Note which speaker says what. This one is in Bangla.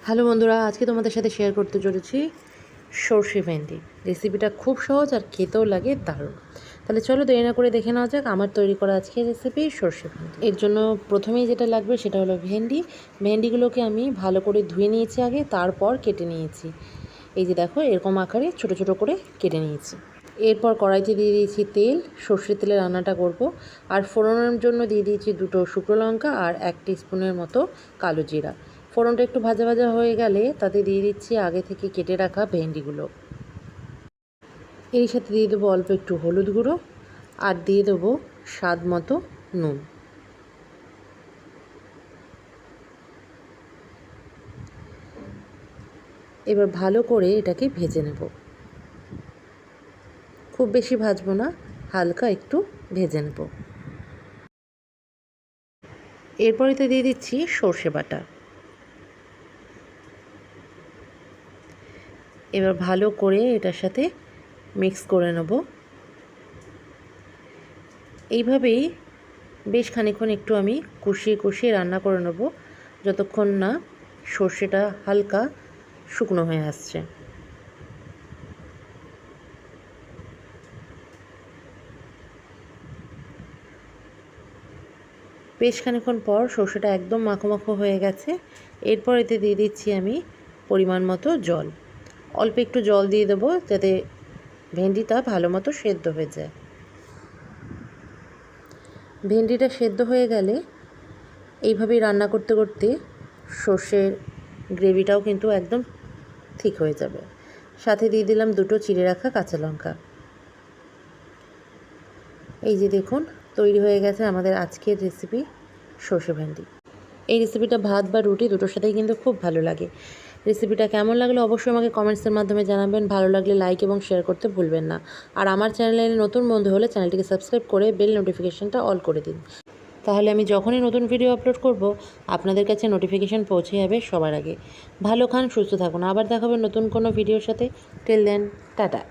Speaker 1: হ্যালো বন্ধুরা, আজকে তোমাদের সাথে শেয়ার করতে চলেছি সর্ষে ভেন্ডি রেসিপিটা। খুব সহজ আর খেতেও লাগে দারুণ। তাহলে চলো দেরি না করে দেখে নেওয়া যাক আমার তৈরি করা আজকের রেসিপি সর্ষে ভেন্ডি। এর জন্য প্রথমেই যেটা লাগবে সেটা হলো ভেন্ডিগুলোকে আমি ভালো করে ধুয়ে নিয়েছি আগে, তারপর কেটে নিয়েছি। এই যে দেখো, এরকম আকারে ছোট ছোট করে কেটে নিয়েছি। এরপর কড়াইতে দিয়ে দিয়েছি তেল, সর্ষের তেলে রান্নাটা করব। আর ফোড়নের জন্য দিয়ে দিয়েছি 2টো শুকনো লঙ্কা আর 1 টিস্পুনের মতো কালো জিরা। ফোড়নটা একটু ভাজা ভাজা হয়ে গেলে তাতে দিয়ে দিচ্ছি আগে থেকে কেটে রাখা ভেন্ডিগুলো। এর সাথে দিয়ে দেবো অল্প একটু হলুদ গুঁড়ো আর দিয়ে দেবো স্বাদ মতো নুন। এবার ভালো করে এটাকে ভেজে নেব। খুব বেশি ভাজবো না, হালকা একটু ভেজে নেব। এরপরে তো দিয়ে দিচ্ছি সর্ষে বাটা। এবার ভালো করে এটার সাথে মিক্স করে নেব। এইভাবেই বেশ খানিকক্ষণ একটু আমি কষিয়ে কষিয়ে রান্না করে নেব, যতক্ষণ না সর্ষেটা হালকা শুকনো হয়ে আসছে। বেশ খানিকক্ষণ পর সর্ষেটা একদম মাখো মাখো হয়ে গেছে। এরপর এতে দিয়ে দিচ্ছি আমি পরিমাণ মতো জল। অল্প একটু জল দিয়ে দেবো যাতে ভেন্ডিটা ভালো মতো সেদ্ধ হয়ে যায়। ভেন্ডিটা সেদ্ধ হয়ে গেলে এইভাবেই রান্না করতে করতে সর্ষের গ্রেভিটাও কিন্তু একদম ঠিক হয়ে যাবে। সাথে দিয়ে দিলাম 2টো চিড়ে রাখা কাঁচা লঙ্কা। এই যে দেখুন, তৈরি হয়ে গেছে আমাদের আজকের রেসিপি সর্ষে ভেন্ডি। এই রেসিপিটা ভাত বা রুটি দুটোর সাথেই কিন্তু খুব ভালো লাগে। রেসিপিটা কেমন লাগলো অবশ্যই আমাকে কমেন্টসের মাধ্যমে জানাবেন। ভালো লাগলে লাইক এবং শেয়ার করতে ভুলবেন না। আর আমার চ্যানেলে নতুন বন্ধু হলে চ্যানেলটিকে সাবস্ক্রাইব করে বেল নোটিফিকেশনটা অল করে দিন। তাহলে আমি যখনই নতুন ভিডিও আপলোড করব আপনাদের কাছে নোটিফিকেশান পৌঁছে যাবে সবার আগে। ভালো খান, সুস্থ থাকুন। আবার দেখাবেন নতুন কোনো ভিডিওর সাথে। Till then, tata.